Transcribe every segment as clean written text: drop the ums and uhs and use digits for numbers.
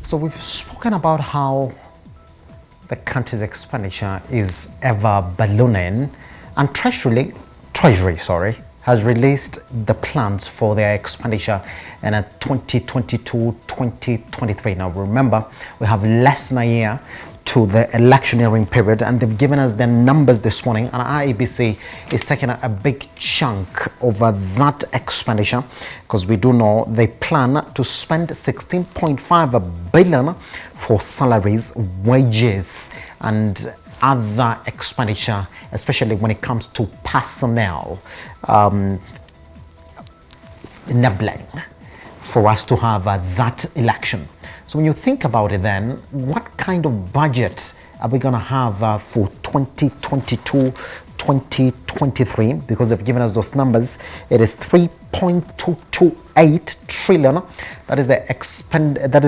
So we've spoken about how the country's expenditure is ever ballooning, and Treasury, has released the plans for their expenditure in a 2022-2023. Now remember, we have less than a year to the electioneering period, and they've given us their numbers this morning, and IEBC is taking a big chunk over that expenditure, because we do know they plan to spend 16.5 billion for salaries, wages, and other expenditure, especially when it comes to personnel, enabling for us to have that election. So when you think about it, then what kind of budget are we going to have for 2022-2023? Because they've given us those numbers. It is 3.228 trillion. That is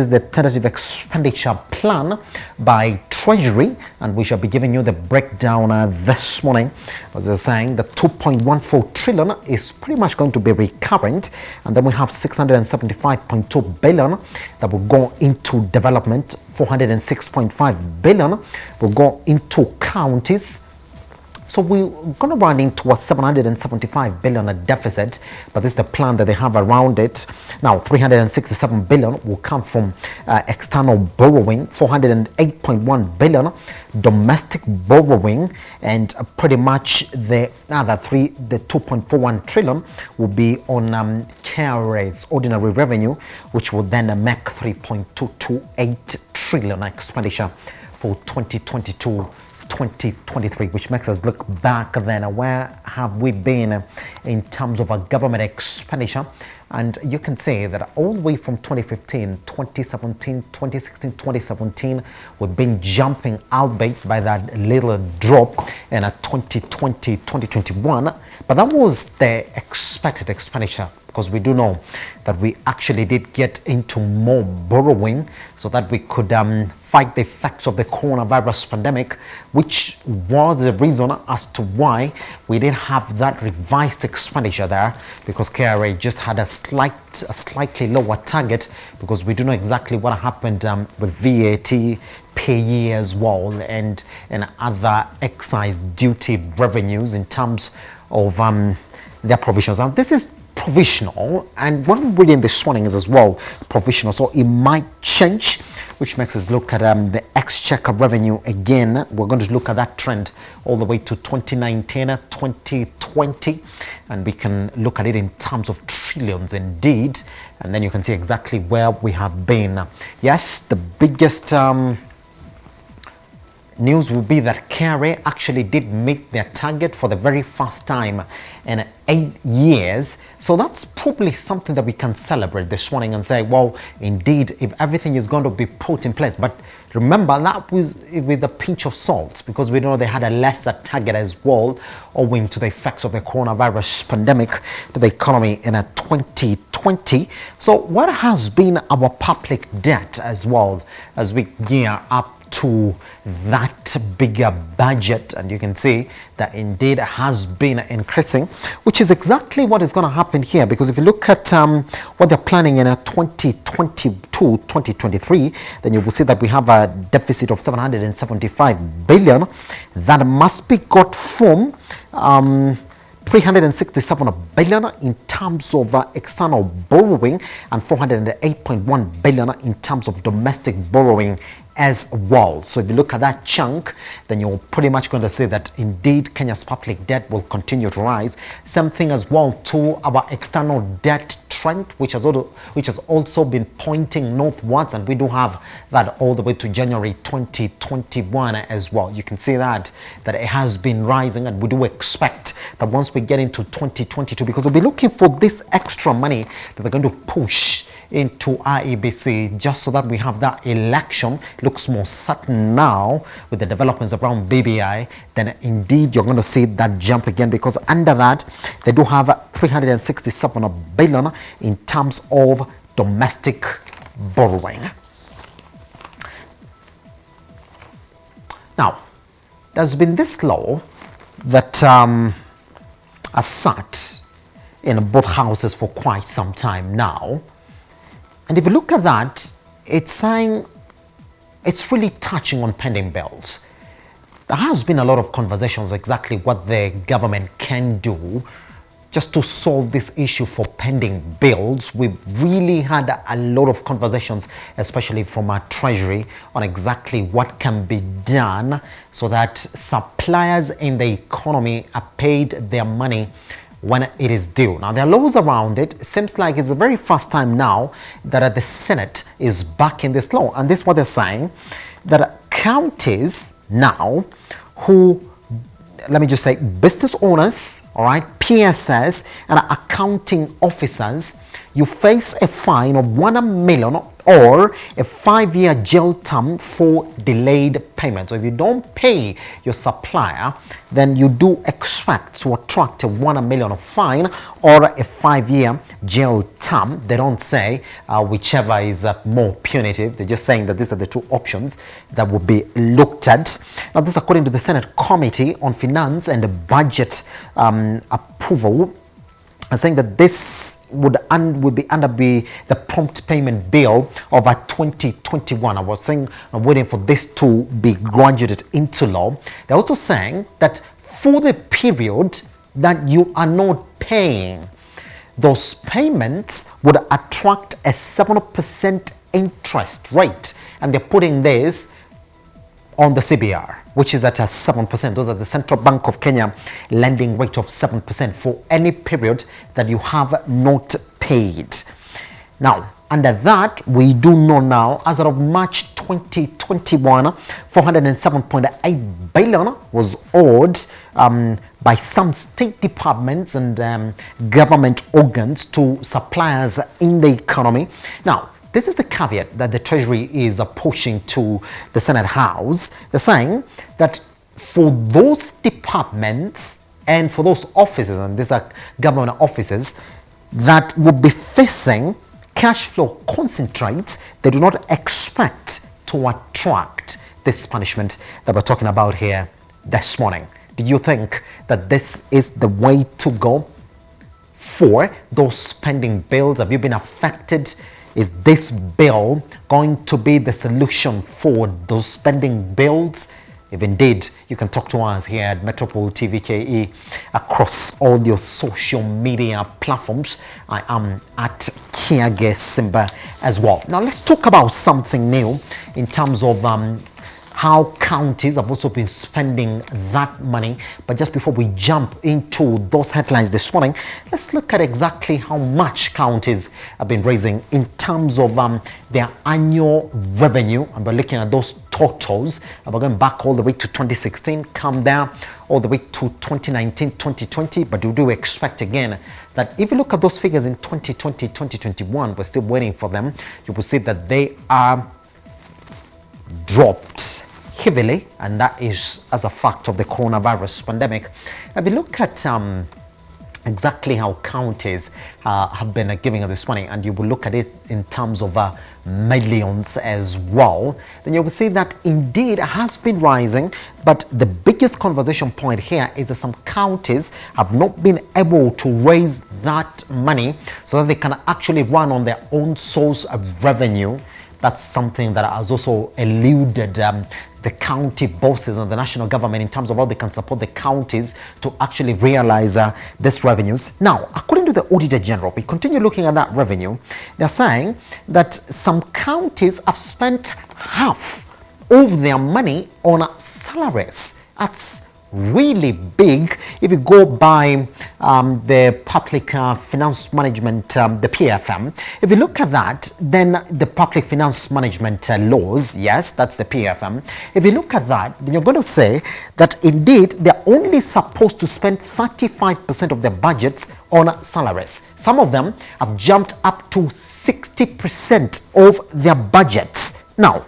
the tentative expenditure plan by Treasury, and we shall be giving you the breakdown this morning. As they're saying, the 2.14 trillion is pretty much going to be recurrent, and then we have 675.2 billion that will go into development. 406.5 billion will go into counties. So we're going to run into a 775 billion deficit, but this is the plan that they have around it. Now, 367 billion will come from external borrowing, 408.1 billion domestic borrowing, and pretty much the other the 2.41 trillion will be on KRA's ordinary revenue, which will then make 3.228 trillion expenditure for 2022-2023, which makes us look back then, where have we been in terms of our government expenditure. And you can say that all the way from 2015, 2017, 2016, 2017, we've been jumping, albeit by that little drop in 2020, 2021. But that was the expected expenditure, because we do know that we actually did get into more borrowing so that we could fight the effects of the coronavirus pandemic, which was the reason as to why we didn't have that revised expenditure there, because KRA just had a slightly lower target, because we do know exactly what happened with VAT, PAYE as well, and other excise duty revenues in terms of their provisions. And this is provisional, and what we're reading this morning is as well provisional, so it might change, which makes us look at the exchequer revenue again. We're going to look at that trend all the way to 2019, 2020, and we can look at it in terms of trillions indeed, and then you can see exactly where we have been. Yes, the biggest news will be that KRA actually did meet their target for the very first time in 8 years. So that's probably something that we can celebrate this morning and say, well, indeed, if everything is going to be put in place. But remember, that was with a pinch of salt, because we know they had a lesser target as well, owing to the effects of the coronavirus pandemic to the economy in 2020. So what has been our public debt as well as we gear up to that bigger budget? And you can see that indeed has been increasing, which is exactly what is going to happen here, because if you look at what they're planning in 2022-2023, then you will see that we have a deficit of 775 billion that must be got from 367 billion in terms of external borrowing, and 408.1 billion in terms of domestic borrowing as well. So if you look at that chunk, then you're pretty much going to say that indeed Kenya's public debt will continue to rise. Same thing as well to our external debt trend, which has also been pointing northwards, and we do have that all the way to January 2021 as well. You can see that it has been rising, and we do expect that once we get into 2022, because we'll be looking for this extra money that they're going to push into IEBC, just so that we have that election. It looks more certain now with the developments around BBI, then indeed you're going to see that jump again, because under that they do have 367 billion in terms of domestic borrowing. Now, there's been this law that has sat in both houses for quite some time now. And if you look at that, it's saying it's really touching on pending bills. There has been a lot of conversations exactly what the government can do just to solve this issue for pending bills. We've really had a lot of conversations, especially from our treasury, on exactly what can be done so that suppliers in the economy are paid their money when it is due. Now, there are laws around it. It seems like it's the very first time now that the Senate is backing this law. And this is what they're saying, that counties now who, let me just say, business owners, all right, PSS and accounting officers, you face a fine of 1 million or a 5-year jail term for delayed payment. So if you don't pay your supplier, then you do expect to attract a 1 million fine or a 5-year jail term. They don't say whichever is more punitive. They're just saying that these are the two options that would be looked at. Now, this according to the Senate Committee on Finance and Budget Approval, saying that this would be under the prompt payment bill of 2021. I was saying I'm waiting for this to be graduated into law. They're also saying that for the period that you are not paying, those payments would attract a 7% interest rate, and they're putting this on the CBR, which is at a 7%. Those are the Central Bank of Kenya lending rate of 7% for any period that you have not paid. Now, under that, we do know now, as of March 2021, 407.8 billion was owed by some state departments and government organs to suppliers in the economy. Now, this is the caveat that the Treasury is pushing to the Senate House. They're saying that for those departments and for those offices, and these are government offices, that would be facing cash flow concentrates, they do not expect to attract this punishment that we're talking about here this morning. Do you think that this is the way to go for those spending bills? Have you been affected? Is this bill going to be the solution for those spending bills? If indeed, you can talk to us here at Metropole TV KE across all your social media platforms. I am at Kiage Simba as well. Now, let's talk about something new in terms of how counties have also been spending that money. But just before we jump into those headlines this morning, let's look at exactly how much counties have been raising in terms of their annual revenue. And we're looking at those totals. And we're going back all the way to 2016, come down all the way to 2019, 2020. But we do expect again that if you look at those figures in 2020, 2021, we're still waiting for them. You will see that they are dropped heavily, and that is as a fact of the coronavirus pandemic. If you look at exactly how counties have been giving us this money, and you will look at it in terms of millions as well, then you will see that indeed it has been rising. But the biggest conversation point here is that some counties have not been able to raise that money so that they can actually run on their own source of revenue. That's something that has also eluded the county bosses and the national government in terms of how they can support the counties to actually realize these revenues. Now, according to the Auditor General, we continue looking at that revenue. They're saying that some counties have spent half of their money on salaries. That's really big. If you go by the Public Finance Management, the PFM, if you look at that, then the Public Finance Management laws, yes, that's the PFM. If you look at that, then you're going to say that indeed they're only supposed to spend 35% of their budgets on salaries. Some of them have jumped up to 60% of their budgets. Now,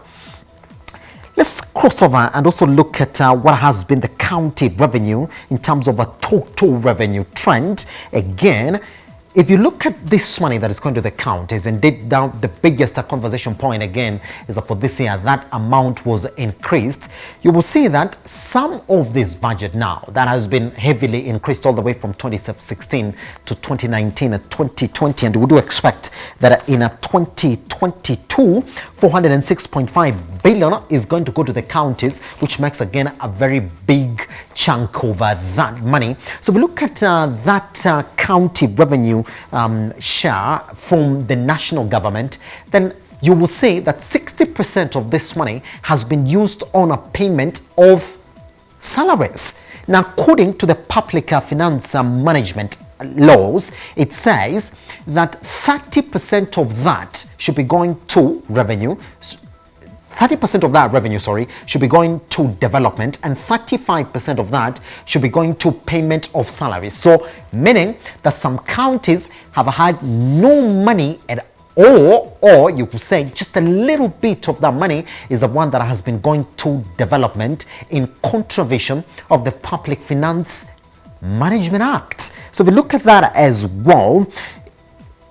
let's cross over and also look at what has been the county revenue in terms of a total revenue trend. Again, if you look at this money that is going to the counties, indeed down the biggest conversation point again is that for this year that amount was increased. You will see that some of this budget now that has been heavily increased all the way from 2016 to 2019 and 2020, and we do expect that in a 2022 406.5 billion is going to go to the counties, which makes again a very big chunk of that money. So we look at that county revenue share from the national government, then you will see that 60% of this money has been used on a payment of salaries. Now, according to the public finance management laws, it says that 30% of that should be going to revenue. 30% of that revenue, should be going to development, and 35% of that should be going to payment of salaries. So, meaning that some counties have had no money at all, or you could say just a little bit of that money is the one that has been going to development in contravention of the Public Finance Management Act. So, if we look at that as well,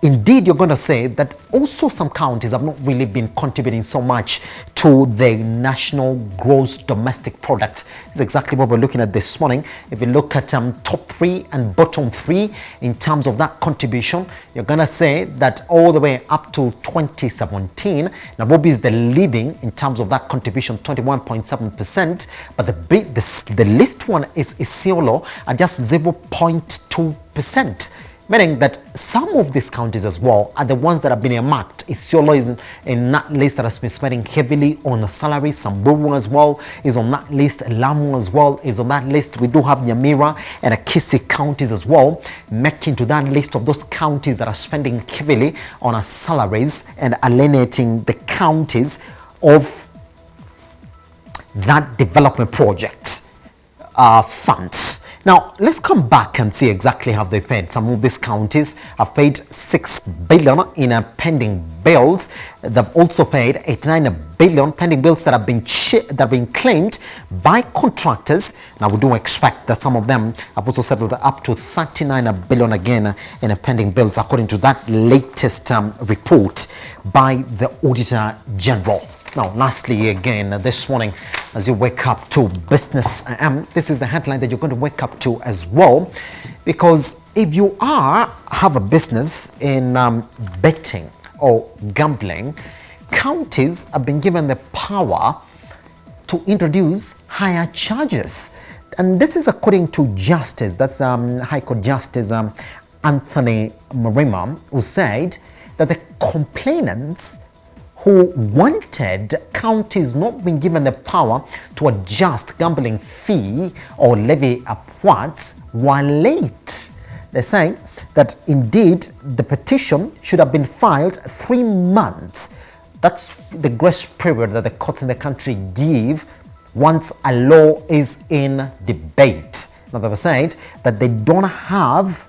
indeed, you're going to say that also some counties have not really been contributing so much to the national gross domestic product. It's exactly what we're looking at this morning. If you look at top 3 and bottom 3 in terms of that contribution, you're going to say that all the way up to 2017, Nairobi is the leading in terms of that contribution, 21.7%, but the least one is Isiolo at just 0.2%. Meaning that some of these counties as well are the ones that have been earmarked. Isiolo is in that list that has been spending heavily on salaries. Samburu as well is on that list. Lamu as well is on that list. We do have Nyamira and Kisii counties as well, making to that list of those counties that are spending heavily on salaries and alienating the counties of that development project funds. Now, let's come back and see exactly how they paid. Some of these counties have paid 6 billion in pending bills. They've also paid 89 billion pending bills that have been claimed by contractors. Now, we do expect that some of them have also settled up to 39 billion again in pending bills, according to that latest report by the Auditor General. Now, lastly, again, this morning, as you wake up to Business AM, this is the headline that you're going to wake up to as well, because if you have a business in betting or gambling, counties have been given the power to introduce higher charges. And this is according to Justice, that's High Court Justice Anthony Marima, who said that the complainants who wanted counties not being given the power to adjust gambling fee or levy upwards were late. They're saying that indeed the petition should have been filed 3 months. That's the grace period that the courts in the country give once a law is in debate. Now, they've said that they don't have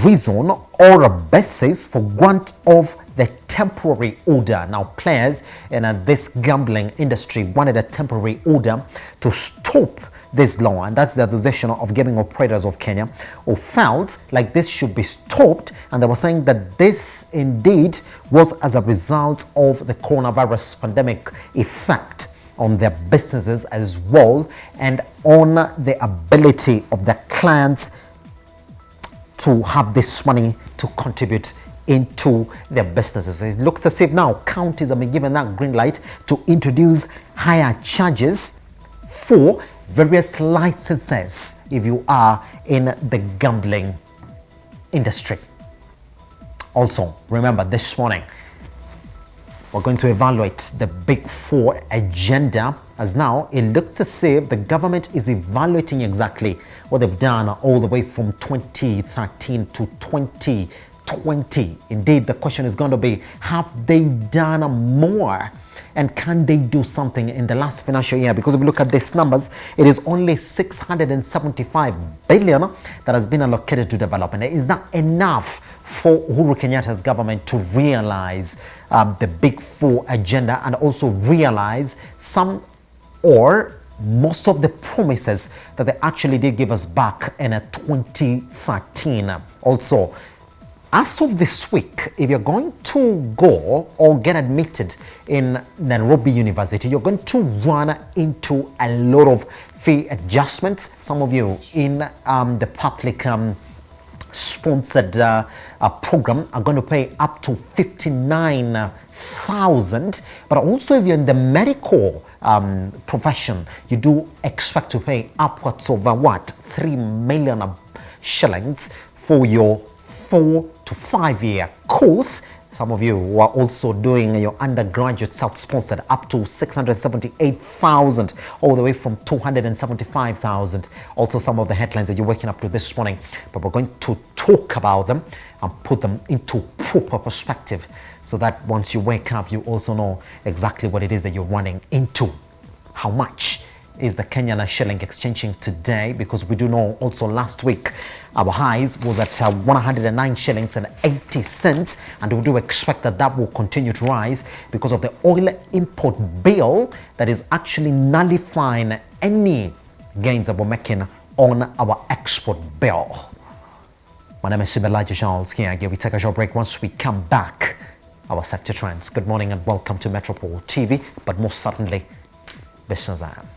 reason or a basis for grant of the temporary order. Now, players in this gambling industry wanted a temporary order to stop this law, and that's the Association of Gaming Operators of Kenya, who felt like this should be stopped, and they were saying that this indeed was as a result of the coronavirus pandemic effect on their businesses as well, and on the ability of the clients to have this money to contribute into their businesses. It looks as if now counties have been given that green light to introduce higher charges for various licenses if you are in the gambling industry. Also, remember this morning, we're going to evaluate the Big Four agenda, as now it looks as if the government is evaluating exactly what they've done all the way from 2013 to 2020. Indeed, the question is going to be, have they done more? And can they do something in the last financial year? Because if we look at these numbers, it is only 675 billion that has been allocated to development. Is that enough for Uhuru Kenyatta's government to realize the Big Four agenda and also realize some or most of the promises that they actually did give us back in 2013. Also, as of this week, if you're going to go or get admitted in Nairobi University, you're going to run into a lot of fee adjustments. Some of you in the public sponsored program are going to pay up to 59,000, but also if you're in the medical profession, you do expect to pay upwards of 3 million shillings for your 4 to 5 year course. Some of you who are also doing your undergraduate self-sponsored, up to 678,000, all the way from 275,000. Also, some of the headlines that you're waking up to this morning, but we're going to talk about them and put them into proper perspective, so that once you wake up, you also know exactly what it is that you're running into. How much is the Kenyan shilling exchanging today? Because we do know also last week our highs was at 109 shillings and 80 cents, and we do expect that that will continue to rise because of the oil import bill that is actually nullifying any gains that we're making on our export bill. My name is Sibelaji Charles here. We take a short break. Once we come back, our sector trends. Good morning and welcome to Metropole TV, but most certainly, Business Am.